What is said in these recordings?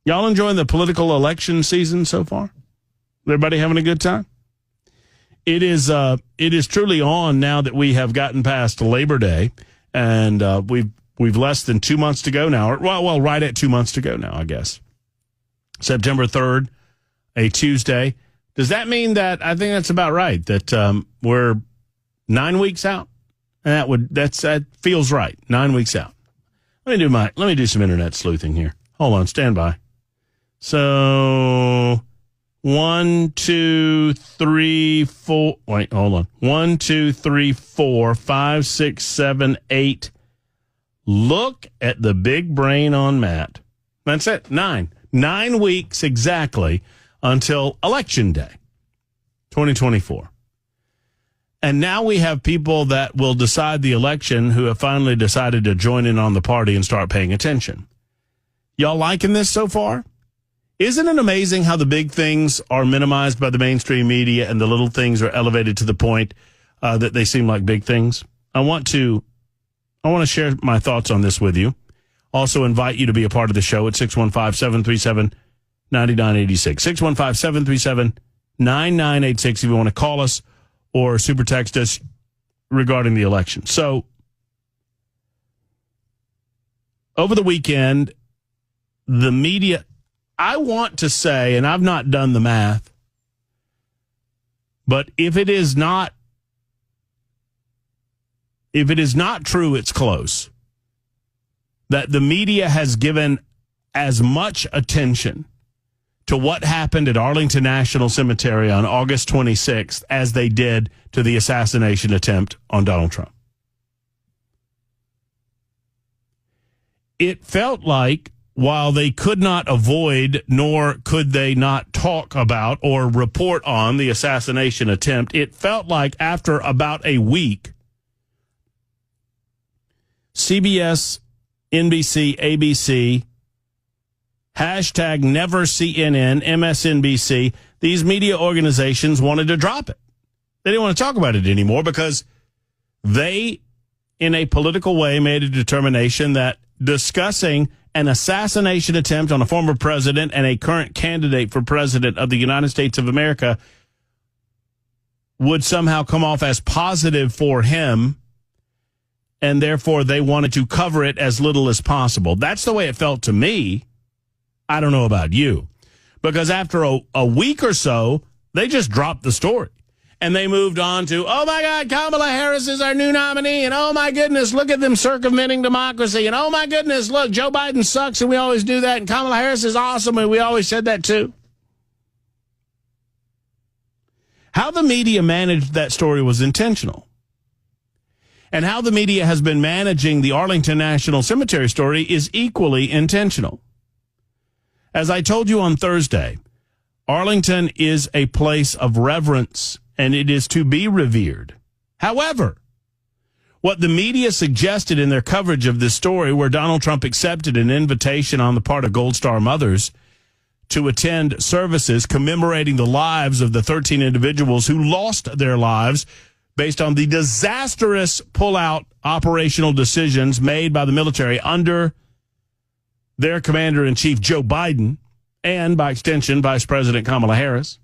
Y'all enjoying the political election season so far? Everybody having a good time? It is truly on now that we have gotten past Labor Day, and we've less than 2 months to go now. Well, right at 2 months to go now, I guess. September 3rd, a Tuesday. Does that mean that, I think that's about right, that we're 9 weeks out? And that feels right. 9 weeks out. Let me do some internet sleuthing here. Hold on, stand by. So 1, 2, 3, 4. Wait, hold on. 1, 2, 3, 4, 5, 6, 7, 8. Look at the big brain on Matt. That's it. 9. 9 weeks exactly until Election Day, 2024. And now we have people that will decide the election who have finally decided to join in on the party and start paying attention. Y'all liking this so far? Isn't it amazing how the big things are minimized by the mainstream media and the little things are elevated to the point that they seem like big things? I want to share my thoughts on this with you. Also invite you to be a part of the show at 615-737-9986. 615-737-9986 if you want to call us or super text us regarding the election. So over the weekend, the media, I want to say, and I've not done the math, but if it is not true, it's close, that the media has given as much attention to what happened at Arlington National Cemetery on August 26th as they did to the assassination attempt on Donald Trump. It felt like, while they could not avoid, nor could they not talk about or report on the assassination attempt, it felt like after about a week, CBS, NBC, ABC, hashtag never CNN, MSNBC, these media organizations wanted to drop it. They didn't want to talk about it anymore because they, in a political way, made a determination that discussing an assassination attempt on a former president and a current candidate for president of the United States of America would somehow come off as positive for him, and therefore they wanted to cover it as little as possible. That's the way it felt to me. I don't know about you, because after a week or so, they just dropped the story. And they moved on to, oh, my God, Kamala Harris is our new nominee. And, oh, my goodness, look at them circumventing democracy. And, oh, my goodness, look, Joe Biden sucks, and we always do that. And Kamala Harris is awesome, and we always said that, too. How the media managed that story was intentional. And how the media has been managing the Arlington National Cemetery story is equally intentional. As I told you on Thursday, Arlington is a place of reverence, and it is to be revered. However, what the media suggested in their coverage of this story, where Donald Trump accepted an invitation on the part of Gold Star mothers to attend services commemorating the lives of the 13 individuals who lost their lives based on the disastrous pullout operational decisions made by the military under their commander-in-chief, Joe Biden, and, by extension, Vice President Kamala Harris.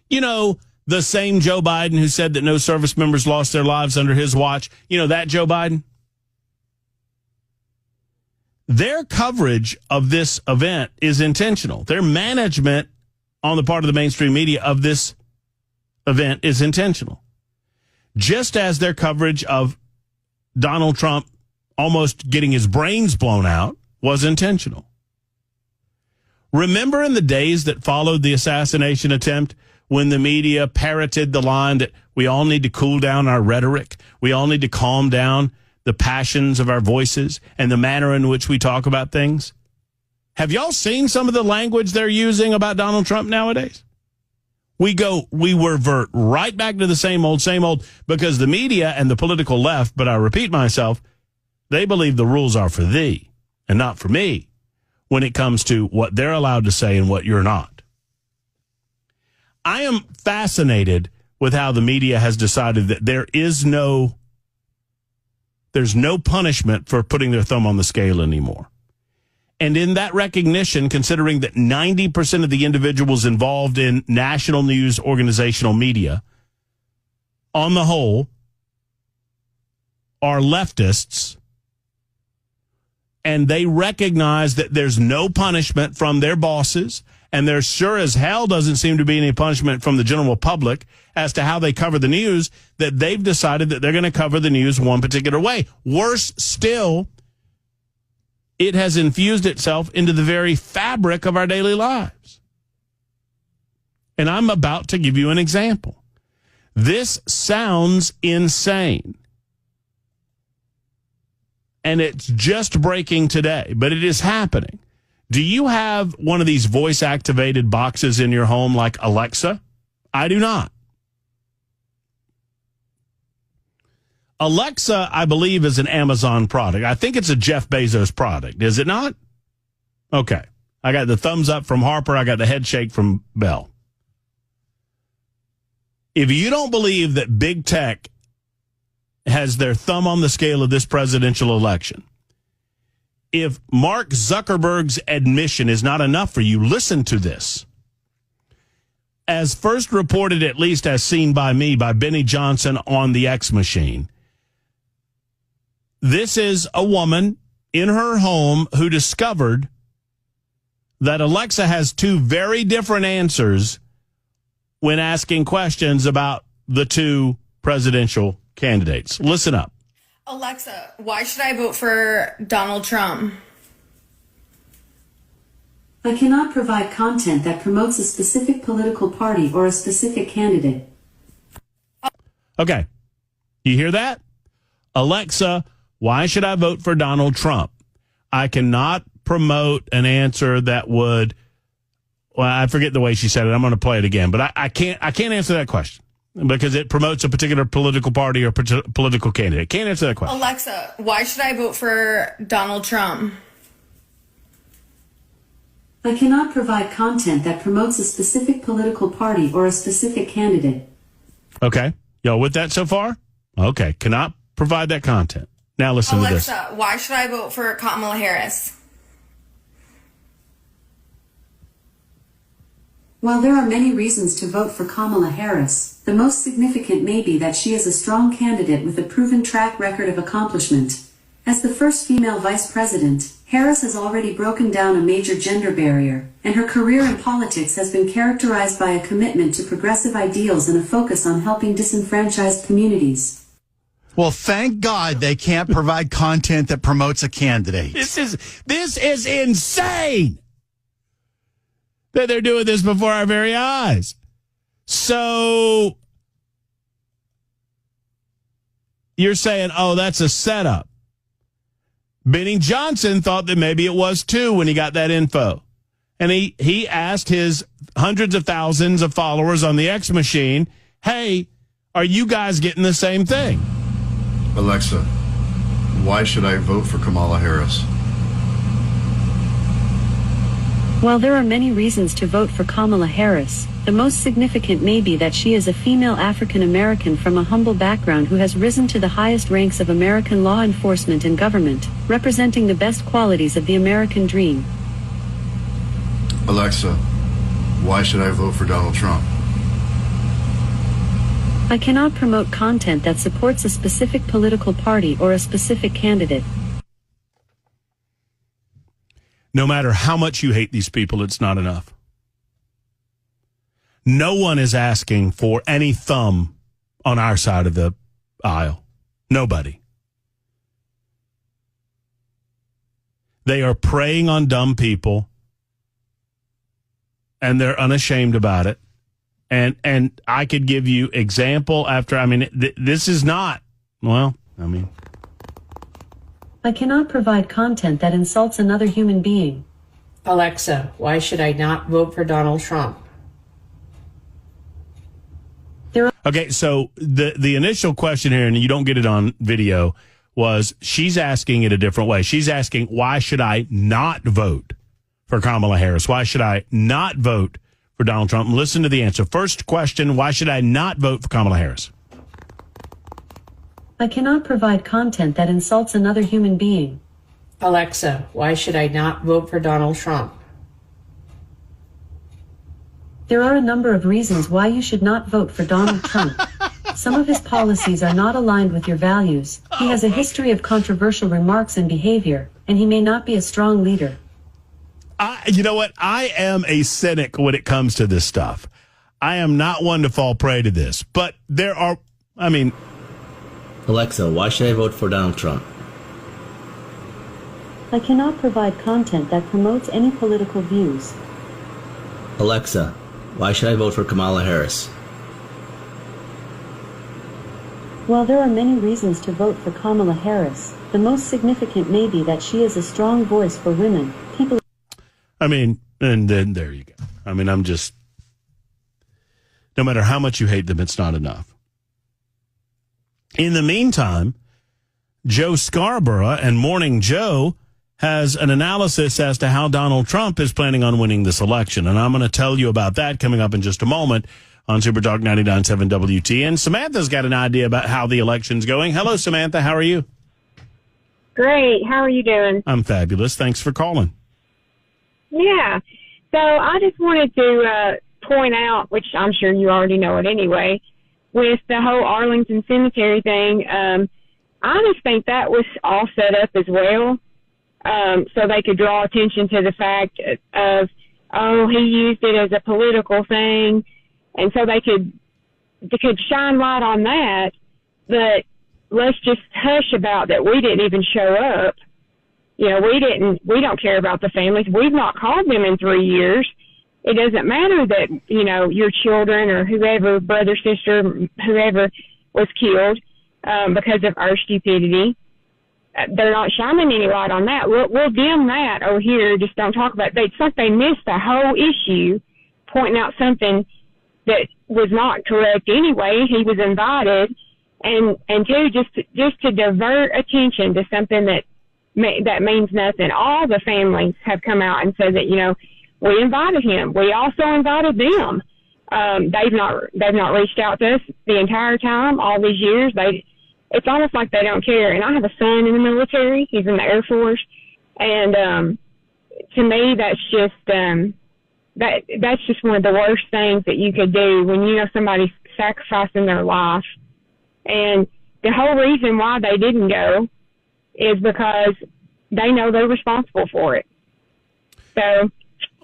You know, the same Joe Biden who said that no service members lost their lives under his watch. You know that Joe Biden? Their coverage of this event is intentional. Their management on the part of the mainstream media of this event is intentional. Just as their coverage of Donald Trump almost getting his brains blown out was intentional. Remember in the days that followed the assassination attempt when the media parroted the line that we all need to cool down our rhetoric, we all need to calm down the passions of our voices and the manner in which we talk about things? Have y'all seen some of the language they're using about Donald Trump nowadays? We revert right back to the same old, because the media and the political left, but I repeat myself, they believe the rules are for thee and not for me when it comes to what they're allowed to say and what you're not. I am fascinated with how the media has decided that there's no punishment for putting their thumb on the scale anymore. And in that recognition, considering that 90% of the individuals involved in national news organizational media, on the whole, are leftists, and they recognize that there's no punishment from their bosses, and there sure as hell doesn't seem to be any punishment from the general public as to how they cover the news, that they've decided that they're going to cover the news one particular way. Worse still, it has infused itself into the very fabric of our daily lives. And I'm about to give you an example. This sounds insane. And it's just breaking today, but it is happening. Do you have one of these voice-activated boxes in your home like Alexa? I do not. Alexa, I believe, is an Amazon product. I think it's a Jeff Bezos product. Is it not? Okay. I got the thumbs up from Harper. I got the head shake from Bell. If you don't believe that big tech has their thumb on the scale of this presidential election, if Mark Zuckerberg's admission is not enough for you, listen to this. As first reported, at least as seen by me, by Benny Johnson on the X machine, this is a woman in her home who discovered that Alexa has two very different answers when asking questions about the two presidential candidates. Listen up. Alexa, why should I vote for Donald Trump? I cannot provide content that promotes a specific political party or a specific candidate. Okay. You hear that? Alexa, why should I vote for Donald Trump? I cannot promote an answer that would, well, I forget the way she said it. I'm going to play it again, but I can't answer that question because it promotes a particular political party or political candidate. Can't answer that question. Alexa, why should I vote for Donald Trump? I cannot provide content that promotes a specific political party or a specific candidate. Okay. Y'all with that so far? Okay. Cannot provide that content. Now listen to this. Alexa, why should I vote for Kamala Harris? While there are many reasons to vote for Kamala Harris, the most significant may be that she is a strong candidate with a proven track record of accomplishment. As the first female vice president, Harris has already broken down a major gender barrier, and her career in politics has been characterized by a commitment to progressive ideals and a focus on helping disenfranchised communities. Well, thank God they can't provide content that promotes a candidate. This is insane that they're doing this before our very eyes. So you're saying, oh, that's a setup. Benny Johnson thought that maybe it was too when he got that info. And he asked his hundreds of thousands of followers on the X machine, hey, are you guys getting the same thing? Alexa, why should I vote for Kamala Harris? While there are many reasons to vote for Kamala Harris, the most significant may be that she is a female African American from a humble background who has risen to the highest ranks of American law enforcement and government, representing the best qualities of the American dream. Alexa, why should I vote for Donald Trump? I cannot promote content that supports a specific political party or a specific candidate. No matter how much you hate these people, it's not enough. No one is asking for any thumb on our side of the aisle. Nobody. They are preying on dumb people, and they're unashamed about it. And I could give you example after, this is not, I cannot provide content that insults another human being. Alexa, why should I not vote for Donald Trump? Okay, so the initial question here, and you don't get it on video, was she's asking it a different way. She's asking, why should I not vote for Kamala Harris? Why should I not vote for Donald Trump? And listen to the answer. First question, why should I not vote for Kamala Harris? I cannot provide content that insults another human being. Alexa, why should I not vote for Donald Trump? There are a number of reasons why you should not vote for Donald Trump. Some of his policies are not aligned with your values. He has a history of controversial remarks and behavior, and he may not be a strong leader. You know what? I am a cynic when it comes to this stuff. I am not one to fall prey to this, but there are, Alexa, why should I vote for Donald Trump? I cannot provide content that promotes any political views. Alexa, why should I vote for Kamala Harris? While there are many reasons to vote for Kamala Harris, the most significant may be that she is a strong voice for women, people. and then there you go. No matter how much you hate them, it's not enough. In the meantime, Joe Scarborough and Morning Joe has an analysis as to how Donald Trump is planning on winning this election. And I'm going to tell you about that coming up in just a moment on Super Talk 99.7 WTN. Samantha's got an idea about how the election's going. Hello, Samantha. How are you? Great. How are you doing? I'm fabulous. Thanks for calling. Yeah. So I just wanted to point out, which I'm sure you already know it anyway, with the whole Arlington Cemetery thing, I just think that was all set up as well, so they could draw attention to the fact of, he used it as a political thing, and so they could shine light on that, but let's just hush about that we didn't even show up. We don't care about the families. We've not called them in 3 years. It doesn't matter that, your children or whoever, brother, sister, whoever was killed because of our stupidity. They're not shining any light on that. We'll dim that over here. Just don't talk about it. It's like they missed the whole issue, pointing out something that was not correct anyway. He was invited. And two, just to divert attention to something that means nothing. All the families have come out and said that, we invited him. We also invited them. They've not reached out to us the entire time, all these years. It's almost like they don't care. And I have a son in the military. He's in the Air Force. And to me, that's just that's just one of the worst things that you could do when somebody's sacrificing their life. And the whole reason why they didn't go is because they know they're responsible for it. So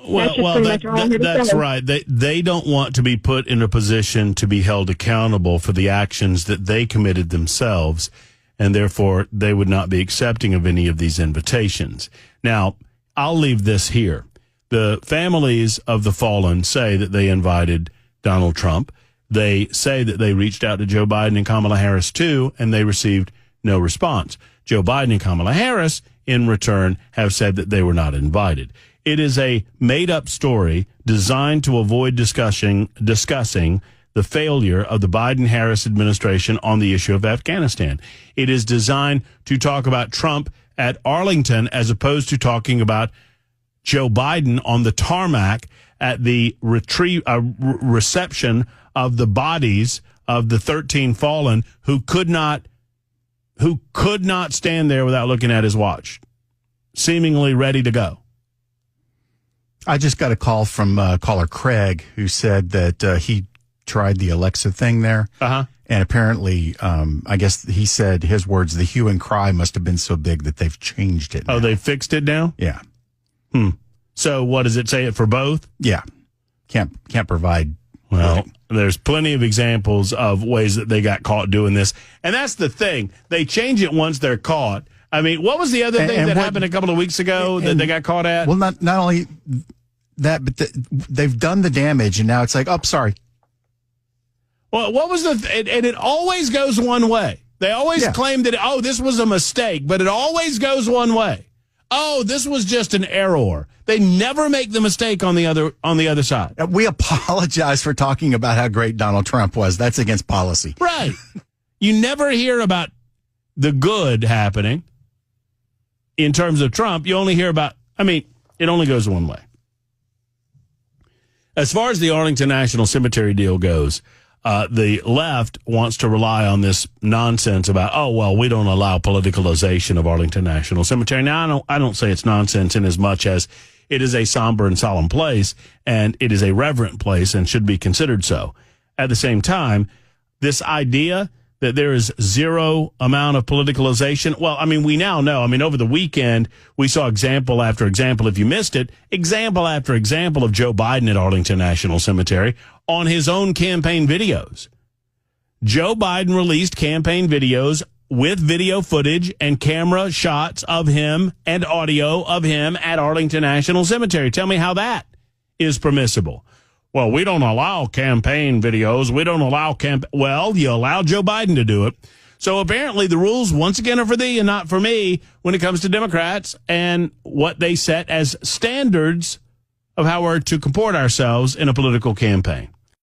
that's right. They don't want to be put in a position to be held accountable for the actions that they committed themselves, and therefore they would not be accepting of any of these invitations. Now, I'll leave this here. The families of the fallen say that they invited Donald Trump. They say that they reached out to Joe Biden and Kamala Harris too, and they received no response. Joe Biden and Kamala Harris, in return, have said that they were not invited. It is a made-up story designed to avoid discussing the failure of the Biden-Harris administration on the issue of Afghanistan. It is designed to talk about Trump at Arlington as opposed to talking about Joe Biden on the tarmac at the reception of the bodies of the 13 fallen who could not stand there without looking at his watch, seemingly ready to go. I just got a call from caller Craig, who said that he tried the Alexa thing there. Uh-huh. And apparently, I guess he said, his words, the hue and cry must have been so big that they've changed it now. Oh, they fixed it now? Yeah. So what does it say it for both? Yeah. Can't provide. Well, there's plenty of examples of ways that they got caught doing this. And that's the thing. They change it once they're caught. I mean, what was the other thing that happened a couple of weeks ago that they got caught at? Well, not only that, but they've done the damage, and now it's like, oh, sorry. Well, what was and it always goes one way. They always claim that, this was a mistake, but it always goes one way. Oh, this was just an error. They never make the mistake on the other side. We apologize for talking about how great Donald Trump was. That's against policy. Right. You never hear about the good happening in terms of Trump. You only hear about, it only goes one way. As far as the Arlington National Cemetery deal goes, the left wants to rely on this nonsense about, oh, well, we don't allow politicalization of Arlington National Cemetery. Now, I don't say it's nonsense in as much as it is a somber and solemn place, and it is a reverent place and should be considered so. At the same time, this idea that there is zero amount of politicalization, well, I mean, we now know. I mean, over the weekend, we saw example after example, if you missed it, example after example of Joe Biden at Arlington National Cemetery on his own campaign videos. Joe Biden released campaign videos with video footage and camera shots of him and audio of him at Arlington National Cemetery. Tell me how that is permissible. Well, we don't allow campaign videos. We don't allow Well, you allow Joe Biden to do it. So apparently the rules, once again, are for thee and not for me when it comes to Democrats and what they set as standards of how we're to comport ourselves in a political campaign.